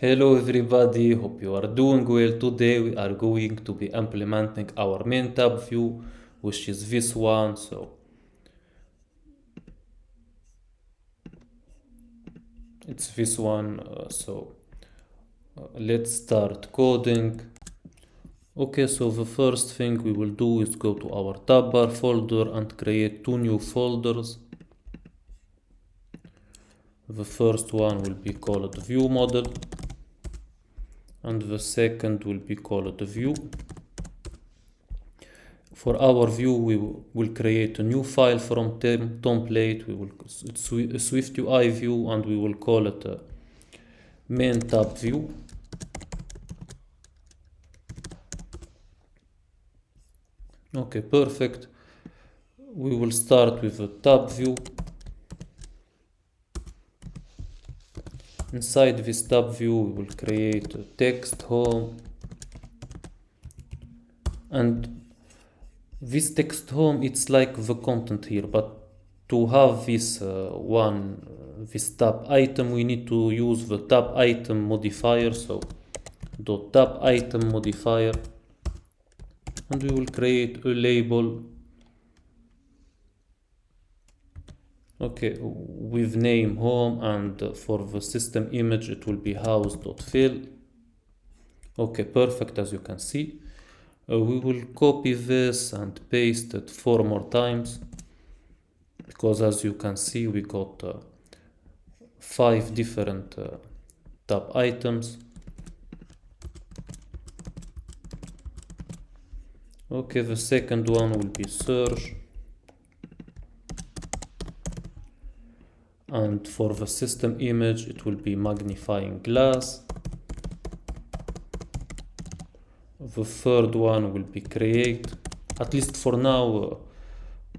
Hello everybody, hope you are doing well. Today we are going to be implementing our main tab view, which is this one. So it's this one. Let's start coding. Okay, so the first thing we will do is go to our tab bar folder and create two new folders. The first one will be called view model, and the second will be called view. For our view, we will create a new file from template. It's a SwiftUI view, and we will call it MainTabView. Okay, perfect. We will start with a tab view. Inside this tab view, we will create a text home, and this text home, it's like the content here, but to have this this tab item, we need to use the tab item modifier. So dot tab item modifier, and we will create a label. Okay, with name home, and for the system image it will be house.fill. Okay, perfect. As you can see, we will copy this and paste it 4 more times, because as you can see we got 5 different tab items. Okay, the second one will be search, and for the system image it will be magnifying glass. The third one will be create. At least for now,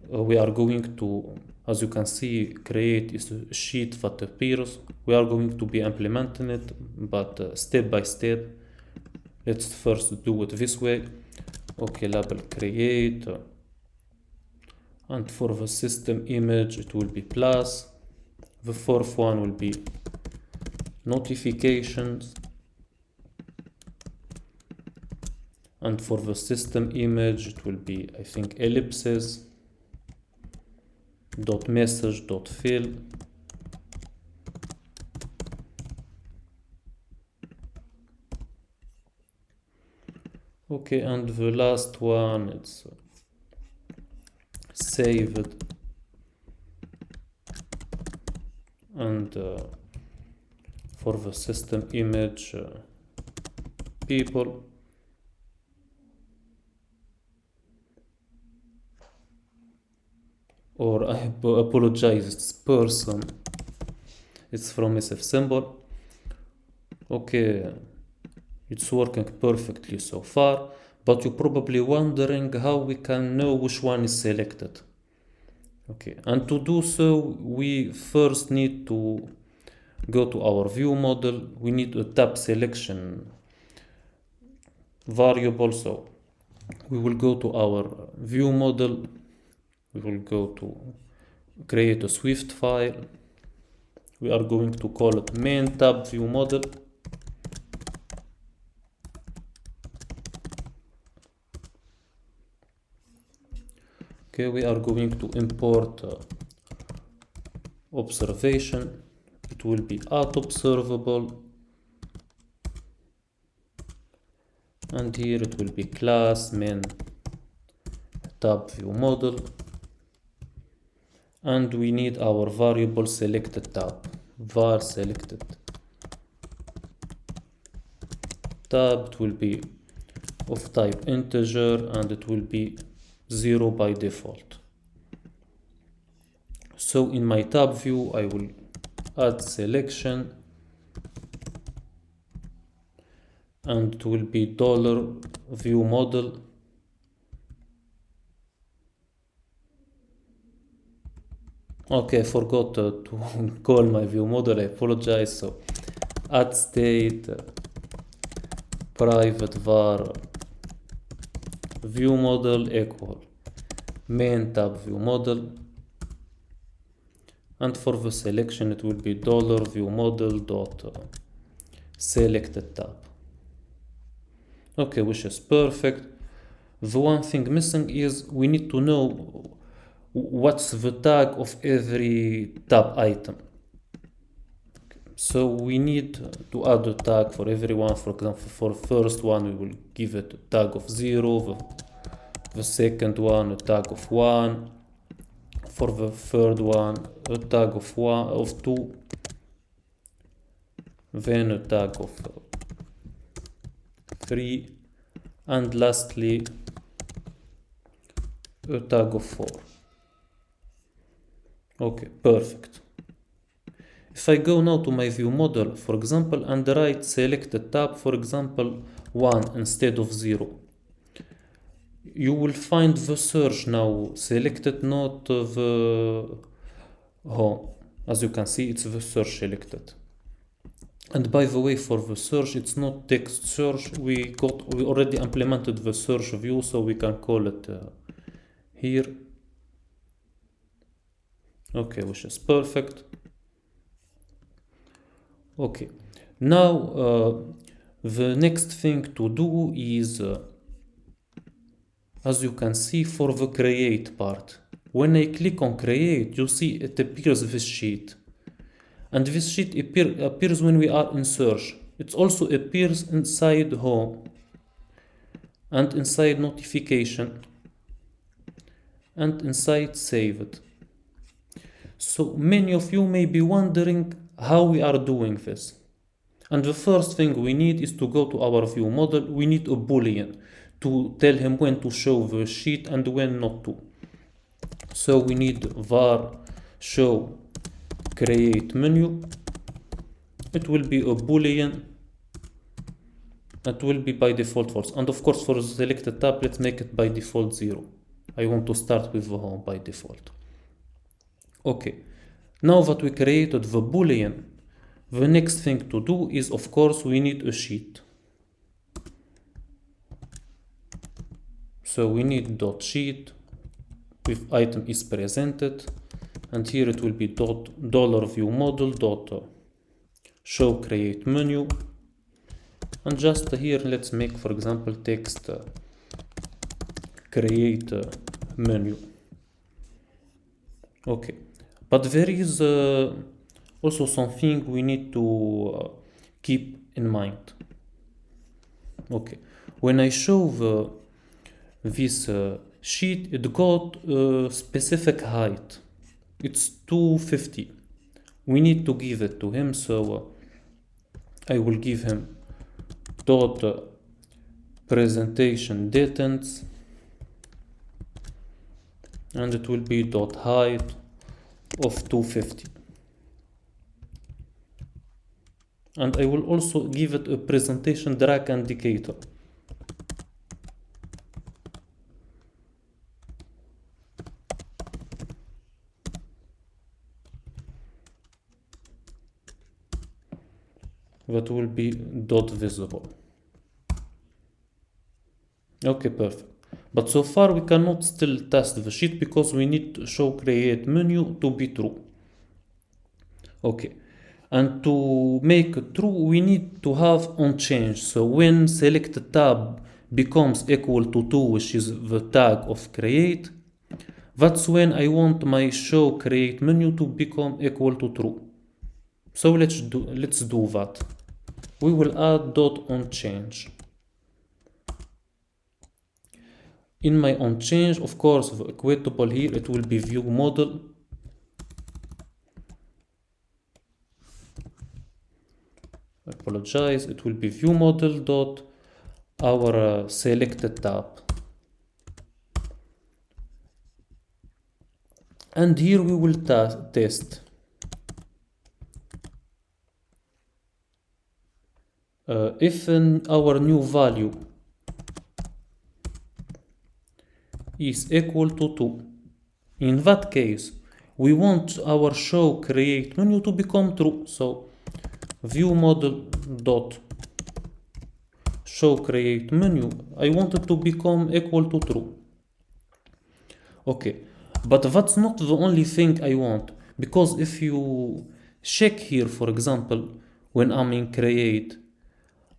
we are going to, as you can see, create is a sheet that appears. We are going to be implementing it, but step by step. Let's first do it this way. Okay, label create, and for the system image it will be plus. The fourth one will be notifications, and for the system image it will be, I think, ellipses dot message dot fill. Okay, and the last one, it's saved, and for the system image people, or I apologize, it's person, it's from SF symbol. Okay, it's working perfectly so far, but you're probably wondering how we can know which one is selected. Okay, and to do so, we first need to go to our view model. We need a tab selection variable, so we will go to our view model. We will go to create a Swift file. We are going to call it MainTabView model. Okay, we are going to import observation. It will be at observable, and here it will be class MainTabView model, and we need our variable selected tab, var selected tab. It will be of type integer, and it will be 0 by default. So in my tab view I will add selection, and it will be $view model, okay, I forgot to call my view model, I apologize. So add state private var view model equal MainTabView model, and for the selection it will be $view model dot selected tab. Okay, which is perfect. The one thing missing is we need to know what's the tag of every tab item. So we need to add a tag for everyone. For example, for the first one, we will give it a tag of 0, the second one a tag of 1, for the third one a tag of 2, then a tag of 3, and lastly a tag of 4. Okay, perfect. If I go now to my view model, for example, and write selected tab, for example, 1 instead of 0, you will find the search now selected, not the home. As you can see, it's the search selected. And by the way, for the search, it's not text search. We already implemented the search view, so we can call it here. Okay, which is perfect. Okay, now the next thing to do is, as you can see, for the create part, when I click on create, you see it appears this sheet. And this sheet appears when we are in search. It also appears inside home and inside notification and inside saved. So many of you may be wondering how we are doing this. And the first thing we need is to go to our view model. We need a boolean to tell him when to show the sheet and when not to. So we need var show create menu. It will be a boolean. It will be by default false. And of course, for the selected tab, let's make it by default 0. I want to start with the home by default. Okay, now that we created the boolean, the next thing to do is, of course, we need a sheet. So we need dot sheet with item is presented, and here it will be dollar view model dot show create menu, and just here let's make, for example, text create menu. Okay, but there is also something we need to keep in mind. Okay, when I show this sheet, it got a specific height. It's 250. We need to give it to him, so I will give him dot presentation distance, and it will be dot height of 250. And I will also give it a presentation drag indicator. That will be dot visible. Okay, perfect. But so far we cannot still test the sheet because we need to show create menu to be true. Okay, and to make it true, we need to have on change. So when select tab becomes equal to 2, which is the tag of create, that's when I want my show create menu to become equal to true. So let's do that. We will add dot on change. In my on change, of course, the equatable here, it will be view model. I apologize. It will be view model dot our selected tab. And here we will test. If our new value is equal to 2, in that case, we want our show create menu to become true. So view model dot show create menu, I want it to become equal to true. Okay, but that's not the only thing I want, because if you check here, for example, when I'm in create,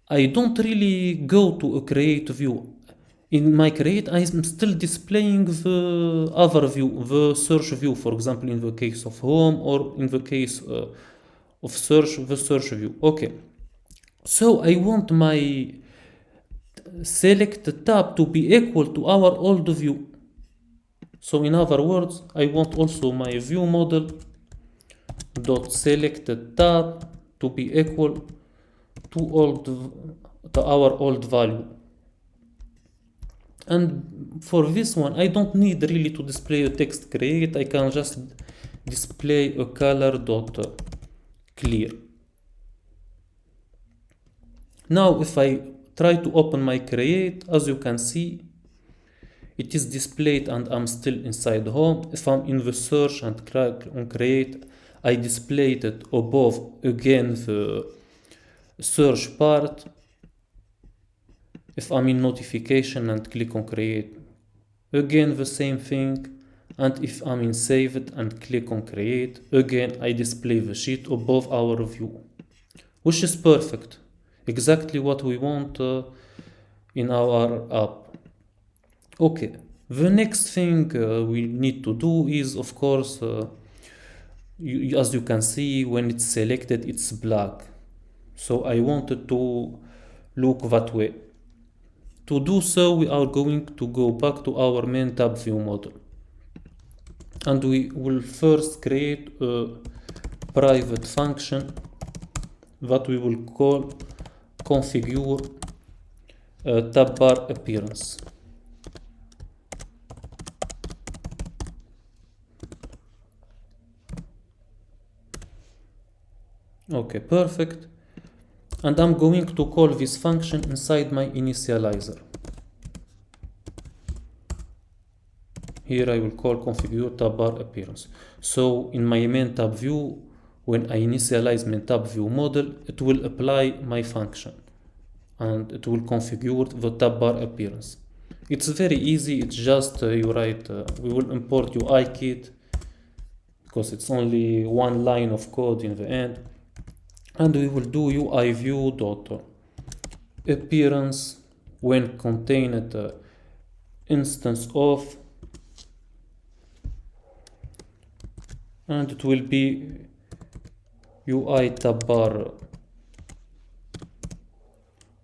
I don't really go to a create view. In my create, I'm still displaying the other view, the search view, for example, in the case of home, or in the case of search, the search view. Okay, so I want my select tab to be equal to our old view. So in other words, I want also my view model dot select tab to be equal to our old value. And for this one, I don't need really to display a text create. I can just display a color dot clear. Now if I try to open my create, as you can see, it is displayed and I'm still inside home. If I'm in the search and click on create, I displayed it above again the search part. If I'm in notification and click on create, again the same thing. And if I'm in save it and click on create, again I display the sheet above our view, which is perfect. Exactly what we want in our app. Okay, the next thing we need to do is, of course, as you can see, when it's selected, it's black. So I wanted to look that way. To do so, we are going to go back to our MainTabView model. And we will first create a private function that we will call configure tab bar appearance. Okay, perfect. And I'm going to call this function inside my initializer. Here I will call configure tab bar appearance. So in my MainTabView, when I initialize MainTabView model, it will apply my function and it will configure the tab bar appearance. It's very easy. It's just you write, we will import UI kit because it's only one line of code in the end. And we will do UI view dot appearance when contained instance of, and it will be UI tab bar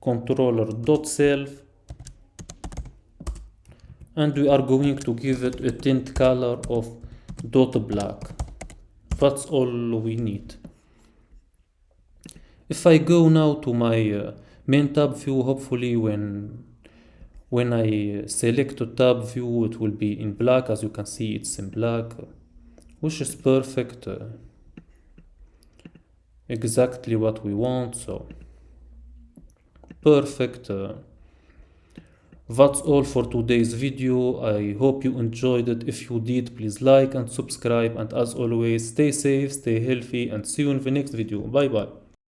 controller dot self, and we are going to give it a tint color of dot black. That's all we need. If I go now to my MainTabView, hopefully when I select a tab view, it will be in black. As you can see, it's in black, which is perfect. Exactly what we want. So perfect. That's all for today's video. I hope you enjoyed it. If you did, please like and subscribe. And as always, stay safe, stay healthy, and see you in the next video. Bye bye.